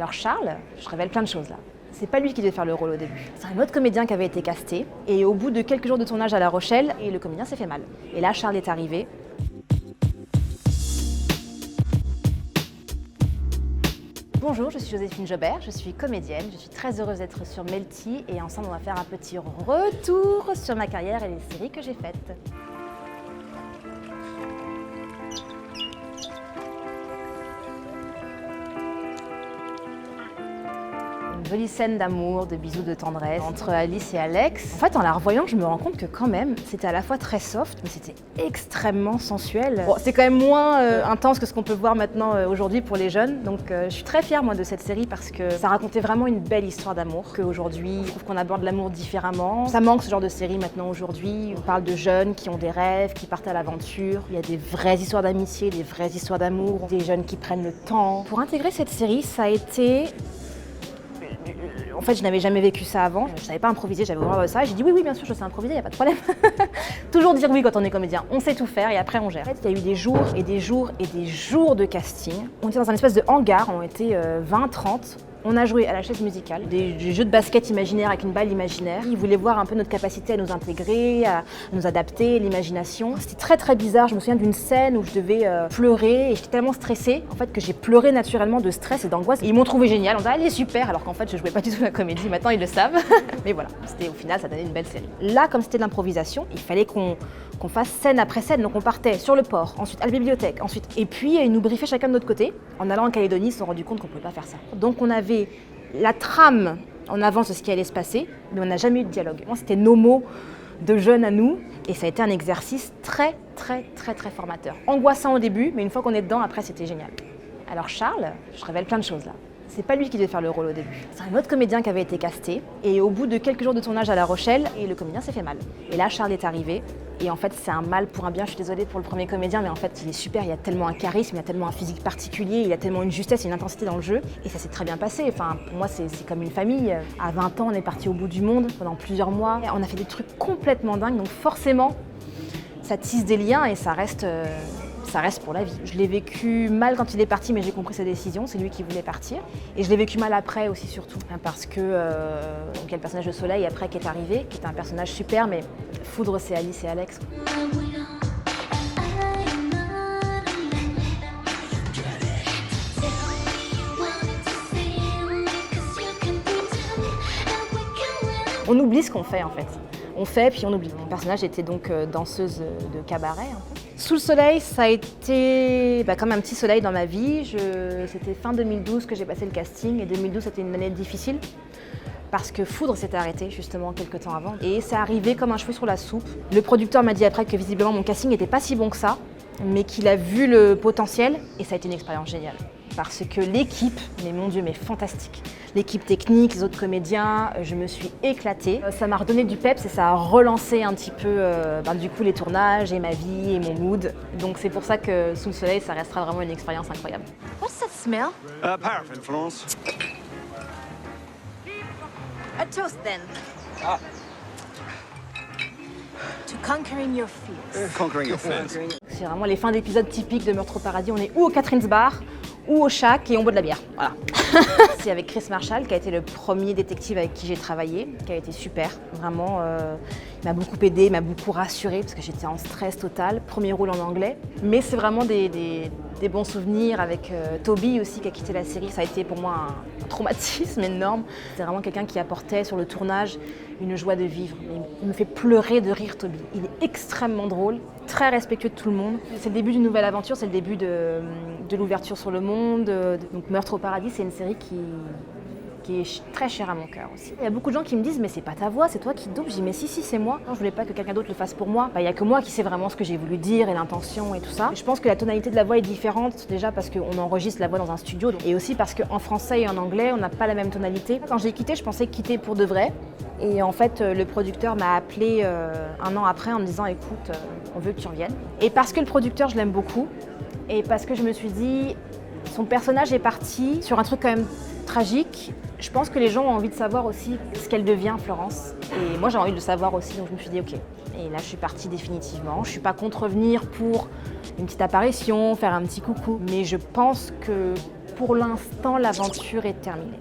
Alors Charles, je révèle plein de choses là. C'est pas lui qui devait faire le rôle au début. C'est un autre comédien qui avait été casté. Et au bout de quelques jours de tournage à La Rochelle, le comédien s'est fait mal. Et là, Charles est arrivé. Bonjour, je suis Joséphine Jobert, je suis comédienne. Je suis très heureuse d'être sur Melty et ensemble on va faire un petit retour sur ma carrière et les séries que j'ai faites. Une jolie scène d'amour, de bisous, de tendresse entre Alice et Alex. En fait, en la revoyant, je me rends compte que quand même, c'était à la fois très soft, mais c'était extrêmement sensuel. Bon, c'est quand même moins intense que ce qu'on peut voir maintenant aujourd'hui pour les jeunes. Donc, je suis très fière, moi, de cette série parce que ça racontait vraiment une belle histoire d'amour. Qu'aujourd'hui, je trouve qu'on aborde l'amour différemment. Ça manque ce genre de série maintenant aujourd'hui. On parle de jeunes qui ont des rêves, qui partent à l'aventure. Il y a des vraies histoires d'amitié, des vraies histoires d'amour, des jeunes qui prennent le temps. Pour intégrer cette série, ça a été... En fait, je n'avais jamais vécu ça avant, je ne savais pas improviser, j'avais horreur de ça. J'ai dit oui, bien sûr, je sais improviser, il n'y a pas de problème. Toujours dire oui quand on est comédien, on sait tout faire et après on gère. En fait, il y a eu des jours et des jours et des jours de casting. On était dans un espèce de hangar, on était 20-30. On a joué à la chaise musicale, des jeux de basket imaginaires avec une balle imaginaire. Ils voulaient voir un peu notre capacité à nous intégrer, à nous adapter, l'imagination. C'était très très bizarre, je me souviens d'une scène où je devais pleurer et j'étais tellement stressée en fait que j'ai pleuré naturellement de stress et d'angoisse. Et ils m'ont trouvé génial, on dit allez super, alors qu'en fait je jouais pas du tout la comédie, maintenant ils le savent. Mais voilà, au final ça donnait une belle série. Là comme c'était de l'improvisation, il fallait qu'on fasse scène après scène, donc on partait sur le port, ensuite à la bibliothèque, ensuite et puis ils nous briefaient chacun de notre côté. En allant en Calédonie, ils se sont rendus compte qu'on ne pouvait pas faire ça. Donc on avait la trame en avance de ce qui allait se passer, mais on n'a jamais eu de dialogue. Moi, c'était nos mots de jeunes à nous, et ça a été un exercice très formateur. Angoissant au début, mais une fois qu'on est dedans, après, c'était génial. Alors Charles, je révèle plein de choses là. C'est pas lui qui devait faire le rôle au début. C'est un autre comédien qui avait été casté, et au bout de quelques jours de tournage à La Rochelle, le comédien s'est fait mal. Et là, Charles est arrivé, et en fait, c'est un mal pour un bien. Je suis désolée pour le premier comédien, mais en fait, il est super. Il y a tellement un charisme, il y a tellement un physique particulier, il y a tellement une justesse et une intensité dans le jeu, et ça s'est très bien passé. Enfin, pour moi, c'est comme une famille. À 20 ans, on est parti au bout du monde pendant plusieurs mois. On a fait des trucs complètement dingues, donc forcément, ça tisse des liens et ça reste pour la vie. Je l'ai vécu mal quand il est parti, mais j'ai compris sa décision, c'est lui qui voulait partir. Et je l'ai vécu mal après aussi, surtout. Parce que donc il y a le personnage de Soleil après qui est arrivé, qui est un personnage super, mais Foudre, c'est Alice et Alex. On oublie ce qu'on fait en fait. On fait puis on oublie. Mon personnage était donc danseuse de cabaret un peu. Sous le soleil, ça a été comme un petit soleil dans ma vie. C'était fin 2012 que j'ai passé le casting et 2012 c'était une année difficile parce que Foudre s'était arrêté justement quelques temps avant et c'est arrivé comme un cheveu sur la soupe. Le producteur m'a dit après que visiblement mon casting n'était pas si bon que ça, mais qu'il a vu le potentiel et ça a été une expérience géniale. Parce que l'équipe, mais mon Dieu, mais fantastique. L'équipe technique, les autres comédiens, je me suis éclatée. Ça m'a redonné du peps et ça a relancé un petit peu du coup les tournages et ma vie et mon mood. Donc c'est pour ça que Sous le soleil, ça restera vraiment une expérience incroyable. What's that smell? Paraffin, Florence. A toast then. Ah. To conquering your fears. Conquering your fears. C'est vraiment les fins d'épisodes typiques de Meurtre au paradis. On est ou au Catherine's Bar, ou au Shack et on boit de la bière. Voilà. C'est avec Chris Marshall, qui a été le premier détective avec qui j'ai travaillé, qui a été super. Vraiment, il m'a beaucoup aidé, il m'a beaucoup rassurée parce que j'étais en stress total. Premier rôle en anglais. Mais c'est vraiment des bons souvenirs avec Toby aussi, qui a quitté la série. Ça a été pour moi un traumatisme énorme. C'est vraiment quelqu'un qui apportait sur le tournage une joie de vivre. Il me fait pleurer de rire, Toby. Il est extrêmement drôle, très respectueux de tout le monde. C'est le début d'une nouvelle aventure, c'est le début de l'ouverture sur le monde. Donc Meurtre au paradis, c'est une série qui est très chère à mon cœur aussi. Il y a beaucoup de gens qui me disent mais c'est pas ta voix, c'est toi qui doubles. Je dis mais si c'est moi. Je voulais pas que quelqu'un d'autre le fasse pour moi. Il y a que moi qui sais vraiment ce que j'ai voulu dire et l'intention et tout ça. Je pense que la tonalité de la voix est différente déjà parce qu'on enregistre la voix dans un studio et aussi parce qu'en français et en anglais on n'a pas la même tonalité. Quand j'ai quitté, je pensais quitter pour de vrai. Et en fait, le producteur m'a appelé un an après en me disant écoute, on veut que tu reviennes. Et parce que le producteur, je l'aime beaucoup et parce que je me suis dit son personnage est parti sur un truc quand même tragique. Je pense que les gens ont envie de savoir aussi ce qu'elle devient, Florence. Et moi, j'ai envie de le savoir aussi, donc je me suis dit ok. Et là, je suis partie définitivement. Je suis pas contre revenir pour une petite apparition, faire un petit coucou. Mais je pense que pour l'instant, l'aventure est terminée.